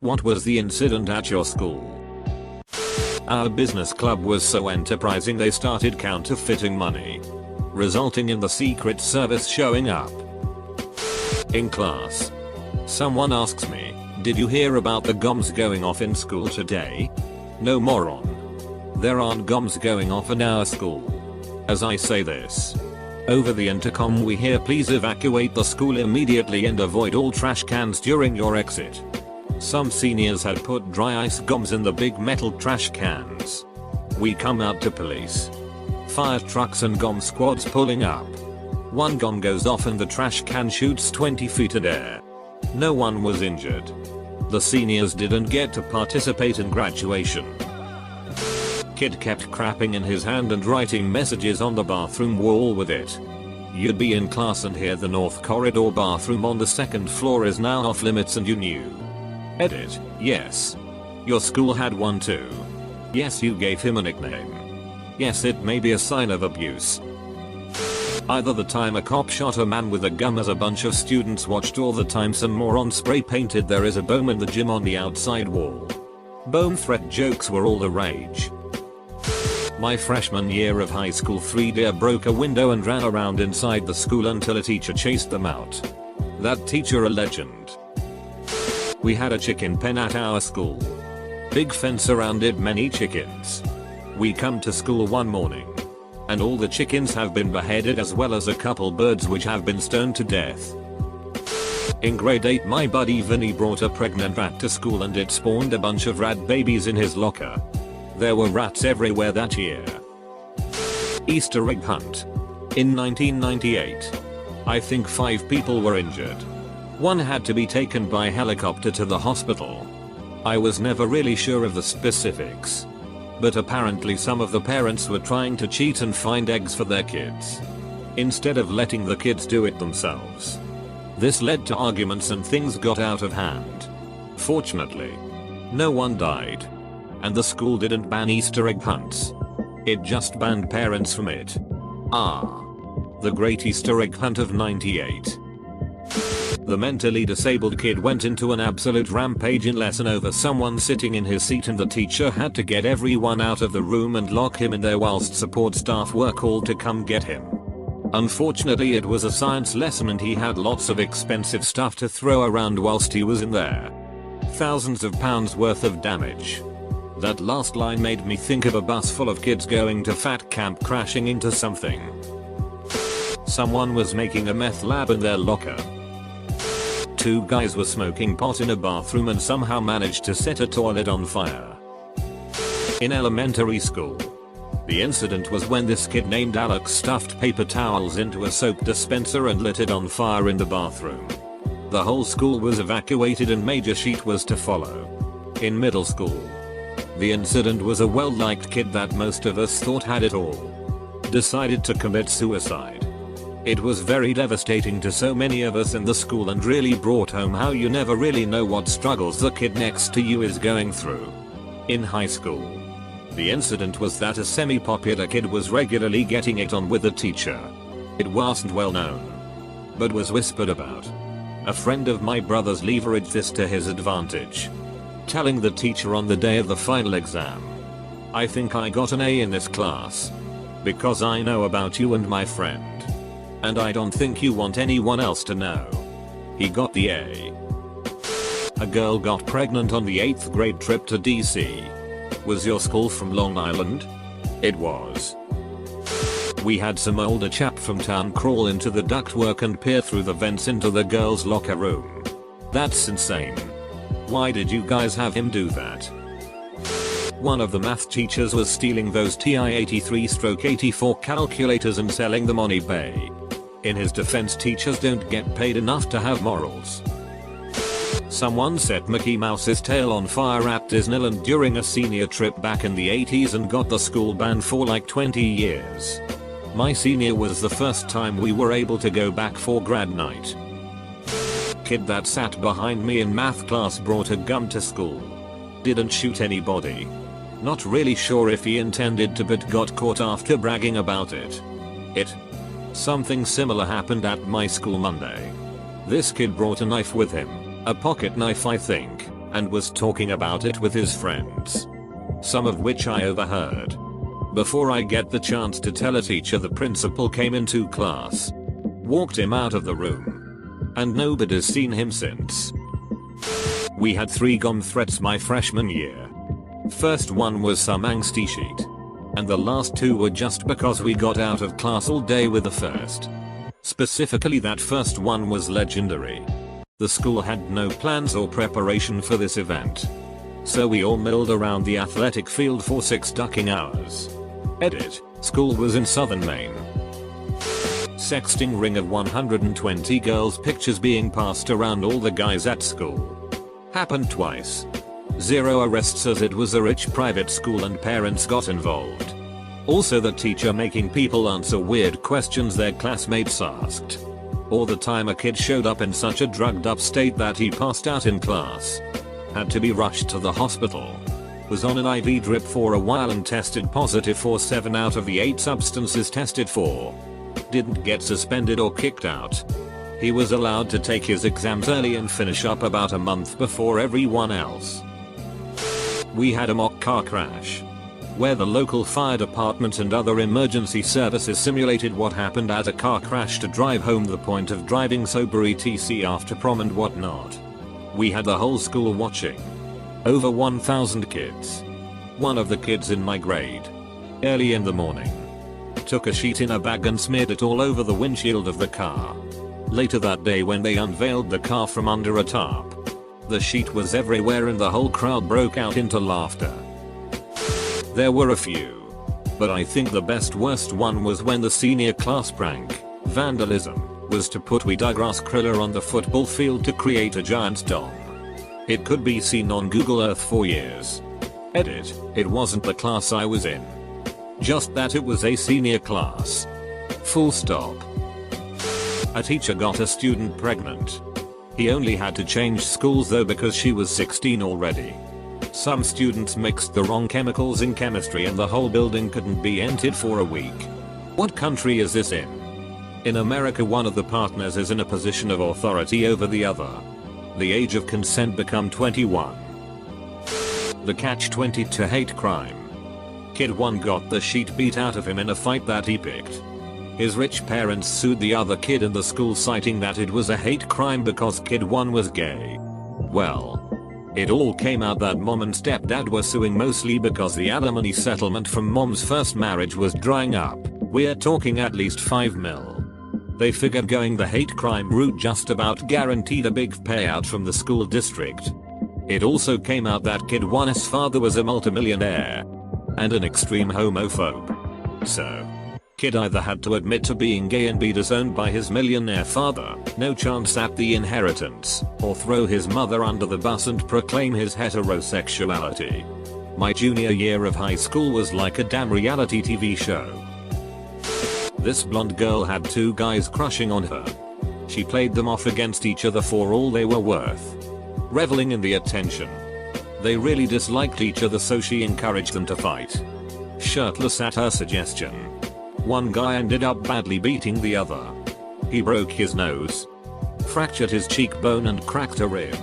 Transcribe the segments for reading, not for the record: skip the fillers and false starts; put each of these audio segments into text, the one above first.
What was the incident at your school? Our business club was so enterprising they started counterfeiting money, resulting in the Secret Service showing up. In class, someone asks me, "Did you hear about the bombs going off in school today?" No, moron. There aren't bombs going off in our school. As I say this, over the intercom we hear, "Please evacuate the school immediately and avoid all trash cans during your exit." Some seniors had put dry ice bombs in the big metal trash cans. We come out to police, fire trucks and bomb squads pulling up. One bomb goes off and the trash can shoots 20 feet in air. No one was injured. The seniors didn't get to participate in graduation. Kid kept crapping in his hand and writing messages on the bathroom wall with it. You'd be in class and hear, "The North Corridor bathroom on the second floor is now off limits," and you knew. Edit. Yes. Your school had one too. Yes, you gave him a nickname. Yes, it may be a sign of abuse. Either the time a cop shot a man with a gun as a bunch of students watched, or the time some moron spray painted "There is a bomb in the gym" on the outside wall. Bomb threat jokes were all the rage. My freshman year of high school, 3 deer broke a window and ran around inside the school until a teacher chased them out. That teacher a legend. We had a chicken pen at our school. Big fence surrounded many chickens. We come to school one morning, and all the chickens have been beheaded, as well as a couple birds which have been stoned to death. In grade 8 my buddy Vinny brought a pregnant rat to school and it spawned a bunch of rat babies in his locker. There were rats everywhere that year. Easter egg hunt. In 1998, I think 5 people were injured. One had to be taken by helicopter to the hospital. I was never really sure of the specifics, but apparently some of the parents were trying to cheat and find eggs for their kids, instead of letting the kids do it themselves. This led to arguments and things got out of hand. Fortunately, no one died, and the school didn't ban Easter egg hunts. It just banned parents from it. The Great Easter Egg Hunt of '98. The mentally disabled kid went into an absolute rampage in lesson over someone sitting in his seat, and the teacher had to get everyone out of the room and lock him in there whilst support staff were called to come get him. Unfortunately, it was a science lesson and he had lots of expensive stuff to throw around whilst he was in there. Thousands of pounds worth of damage. That last line made me think of a bus full of kids going to fat camp crashing into something. Someone was making a meth lab in their locker. 2 guys were smoking pot in a bathroom and somehow managed to set a toilet on fire. In elementary school, the incident was when this kid named Alex stuffed paper towels into a soap dispenser and lit it on fire in the bathroom. The whole school was evacuated and major sheet was to follow. In middle school, the incident was a well-liked kid that most of us thought had it all decided to commit suicide. It was very devastating to so many of us in the school and really brought home how you never really know what struggles the kid next to you is going through. In high school, the incident was that a semi-popular kid was regularly getting it on with the teacher. It wasn't well known, but was whispered about. A friend of my brother's leveraged this to his advantage, telling the teacher on the day of the final exam, "I think I got an A in this class, because I know about you and my friend. And I don't think you want anyone else to know. He got the A." A girl got pregnant on the 8th grade trip to DC. Was your school from Long Island? It was. We had some older chap from town crawl into the ductwork and peer through the vents into the girls' locker room. That's insane. Why did you guys have him do that? One of the math teachers was stealing those TI-83/84 calculators and selling them on eBay. In his defense, teachers don't get paid enough to have morals. Someone set Mickey Mouse's tail on fire at Disneyland during a senior trip back in the 80s and got the school banned for like 20 years. My senior was the first time we were able to go back for grad night. Kid that sat behind me in math class brought a gun to school. Didn't shoot anybody. Not really sure if he intended to, but got caught after bragging about it. Something similar happened at my school Monday. This kid brought a knife with him. A pocket knife, I think. and was talking about it with his friends, some of which I overheard. Before I get the chance to tell a teacher, the principal came into class, walked him out of the room, and nobody's seen him since. We had 3 gum threats my freshman year. First one was some angsty sheet, and the last 2 were just because we got out of class all day with the first. Specifically, that first one was legendary. The school had no plans or preparation for this event, so we all milled around the athletic field for 6 ducking hours. Edit. School was in southern Maine. Sexting ring of 120 girls, pictures being passed around all the guys at school. Happened twice. 0 arrests as it was a rich private school and parents got involved. Also the teacher making people answer weird questions their classmates asked. Or the time a kid showed up in such a drugged up state that he passed out in class. Had to be rushed to the hospital. Was on an IV drip for a while and tested positive for 7 out of the 8 substances tested for. Didn't get suspended or kicked out. He was allowed to take his exams early and finish up about a month before everyone else. We had a mock car crash, where the local fire department and other emergency services simulated what happened at a car crash to drive home the point of driving sober etc after prom and whatnot. We had the whole school watching. Over 1,000 kids. One of the kids in my grade, early in the morning, took a sheet in a bag and smeared it all over the windshield of the car. Later that day, when they unveiled the car from under a tarp, the sheet was everywhere and the whole crowd broke out into laughter. There were a few, but I think the worst one was when the senior class prank, vandalism, was to put We Digress Kriller on the football field to create a giant dong. It could be seen on Google Earth for years. Edit. It wasn't the class I was in. Just that it was a senior class. Full stop. A teacher got a student pregnant. He only had to change schools though because she was 16 already. Some students mixed the wrong chemicals in chemistry and the whole building couldn't be entered for a week. What country is this in? In America, one of the partners is in a position of authority over the other. The age of consent become 21. The catch-22 to hate crime. Kid 1 got the sheet beat out of him in a fight that he picked. His rich parents sued the other kid in the school, citing that it was a hate crime because Kid 1 was gay. Well, it all came out that mom and stepdad were suing mostly because the alimony settlement from mom's first marriage was drying up. We're talking at least 5 mil. They figured going the hate crime route just about guaranteed a big payout from the school district. It also came out that Kid 1's father was a multimillionaire and an extreme homophobe. So, Kid either had to admit to being gay and be disowned by his millionaire father, no chance at the inheritance, or throw his mother under the bus and proclaim his heterosexuality. My junior year of high school was like a damn reality TV show. This blonde girl had 2 guys crushing on her. She played them off against each other for all they were worth, reveling in the attention. They really disliked each other, so she encouraged them to fight, shirtless at her suggestion. One guy ended up badly beating the other. He broke his nose, fractured his cheekbone and cracked a rib.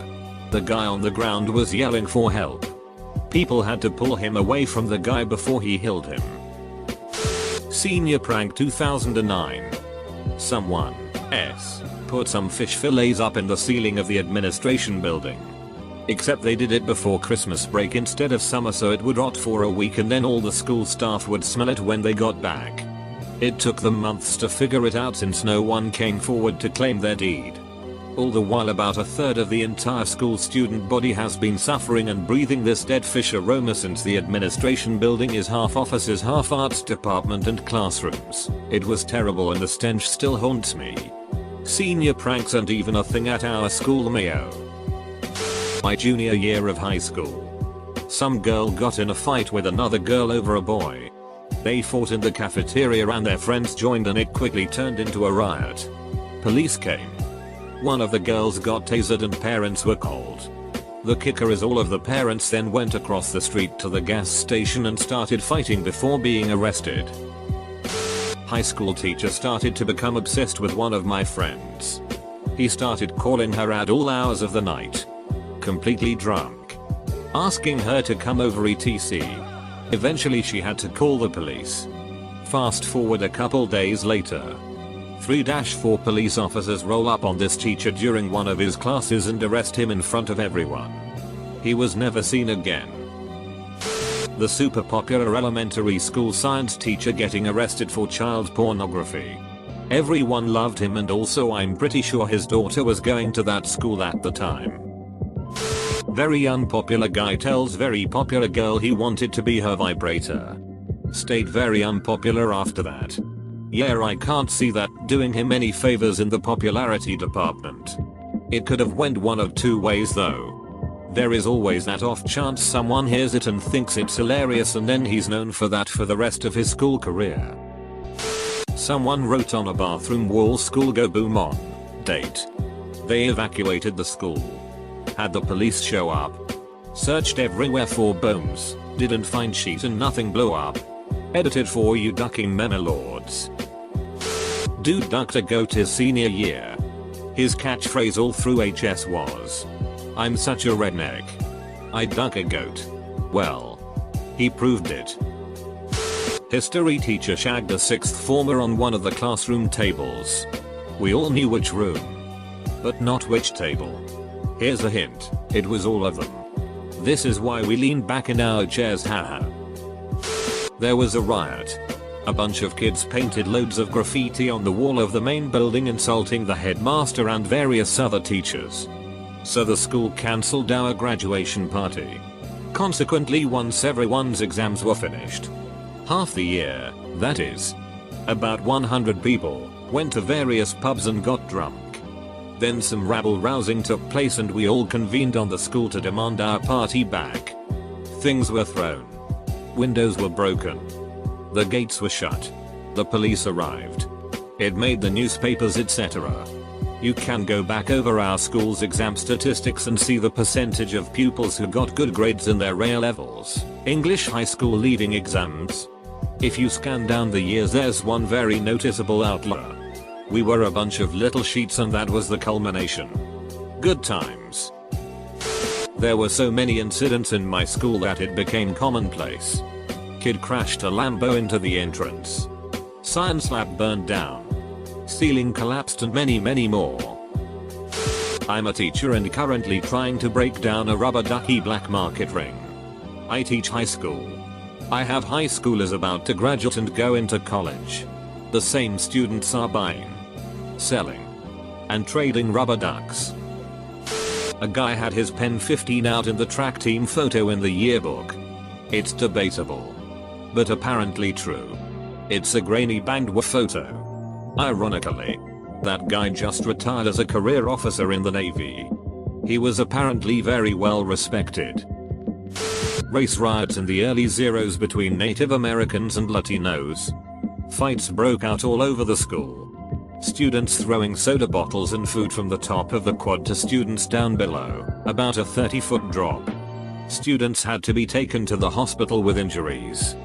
The guy on the ground was yelling for help. People had to pull him away from the guy before he healed him. Senior prank 2009. Someone put some fish fillets up in the ceiling of the administration building. Except they did it before Christmas break instead of summer, so it would rot for a week and then all the school staff would smell it when they got back. It took them months to figure it out since no one came forward to claim their deed. All the while, about a third of the entire school student body has been suffering and breathing this dead fish aroma since the administration building is half offices, half arts department and classrooms. It was terrible and the stench still haunts me. Senior pranks aren't even a thing at our school, Mayo. My junior year of high school. Some girl got in a fight with another girl over a boy. They fought in the cafeteria and their friends joined and it quickly turned into a riot. Police came. One of the girls got tasered and parents were called. The kicker is all of the parents then went across the street to the gas station and started fighting before being arrested. High school teacher started to become obsessed with one of my friends. He started calling her at all hours of the night, completely drunk. asking her to come over etc. Eventually she had to call the police. Fast forward a couple days later. 3-4 police officers roll up on this teacher during one of his classes and arrest him in front of everyone. He was never seen again. The super popular elementary school science teacher getting arrested for child pornography. Everyone loved him, and also I'm pretty sure his daughter was going to that school at the time. Very unpopular guy tells very popular girl he wanted to be her vibrator. Stayed very unpopular after that. Yeah, I can't see that doing him any favors in the popularity department. It could have went one of two ways though. There is always that off chance someone hears it and thinks it's hilarious, and then he's known for that for the rest of his school career. Someone wrote on a bathroom wall, "School go boom on." Date. They evacuated the school. Had the police show up. Searched everywhere for bombs. Didn't find shit and nothing blew up. Edited for you ducking meme lords. Dude ducked a goat his senior year. His catchphrase all through HS was, "I'm such a redneck. I duck a goat." Well, he proved it. History teacher shagged a 6th former on one of the classroom tables. We all knew which room, but not which table. Here's a hint, it was all of them. This is why we leaned back in our chairs, haha. There was a riot. A bunch of kids painted loads of graffiti on the wall of the main building insulting the headmaster and various other teachers. So the school cancelled our graduation party. Consequently, once everyone's exams were finished, half the year, that is, about 100 people, went to various pubs and got drunk. Then some rabble-rousing took place and we all convened on the school to demand our party back. Things were thrown. Windows were broken. The gates were shut. The police arrived. It made the newspapers, etc. You can go back over our school's exam statistics and see the percentage of pupils who got good grades in their A levels, English high school leaving exams. If you scan down the years, there's one very noticeable outlier. We were a bunch of little sheets and that was the culmination. Good times. There were so many incidents in my school that it became commonplace. Kid crashed a Lambo into the entrance. Science lab burned down. Ceiling collapsed and many more. I'm a teacher and currently trying to break down a rubber ducky black market ring. I teach high school. I have high schoolers about to graduate and go into college. The same students are buying, selling, and trading rubber ducks. A guy had his pen 15 out in the track team photo in the yearbook. It's debatable, but apparently true. It's a grainy Bangwa photo. Ironically, that guy just retired as a career officer in the Navy. He was apparently very well respected. Race riots in the early zeros between Native Americans and Latinos. Fights broke out all over the school. Students throwing soda bottles and food from the top of the quad to students down below, about a 30-foot drop. Students had to be taken to the hospital with injuries.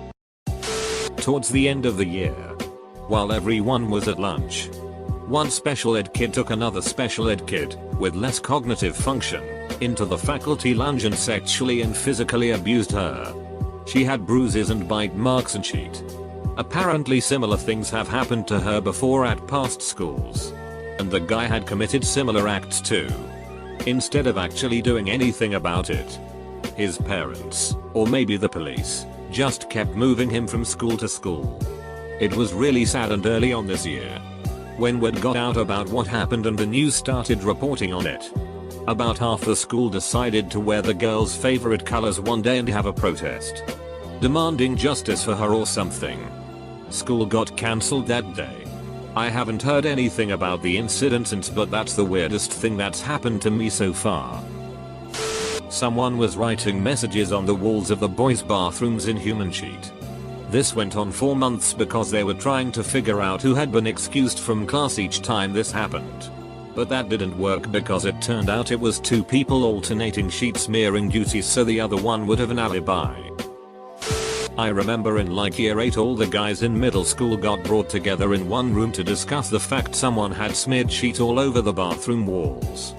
Towards the end of the year, while everyone was at lunch, one special ed kid took another special ed kid, with less cognitive function, into the faculty lounge and sexually and physically abused her. She had bruises and bite marks and shit. Apparently similar things have happened to her before at past schools. And the guy had committed similar acts too. Instead of actually doing anything about it, his parents, or maybe the police, just kept moving him from school to school. It was really sad, and early on this year, when word got out about what happened and the news started reporting on it, about half the school decided to wear the girl's favorite colors one day and have a protest, demanding justice for her or something. School got cancelled that day. I haven't heard anything about the incident since, but that's the weirdest thing that's happened to me so far. Someone was writing messages on the walls of the boys' bathrooms in human sheet. This went on for months because they were trying to figure out who had been excused from class each time this happened. But that didn't work because it turned out it was two people alternating sheet smearing duties, so the other one would have an alibi. I remember in like year 8 all the guys in middle school got brought together in one room to discuss the fact someone had smeared sheet all over the bathroom walls.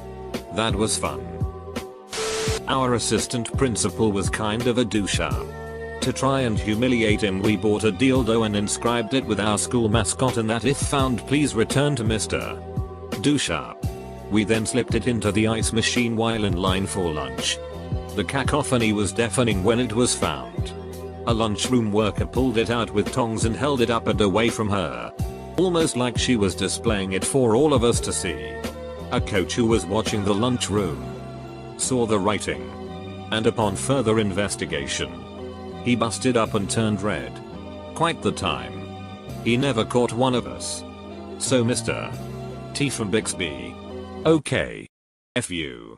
That was fun. Our assistant principal was kind of a doucher. To try and humiliate him, we bought a dildo and inscribed it with our school mascot, and that if found please return to Mr. Doucher. We then slipped it into the ice machine while in line for lunch. The cacophony was deafening when it was found. A lunchroom worker pulled it out with tongs and held it up and away from her, almost like she was displaying it for all of us to see. A coach who was watching the lunchroom saw the writing, and upon further investigation, he busted up and turned red. Quite the time. He never caught one of us. So Mr. T from Bixby. Okay. F you.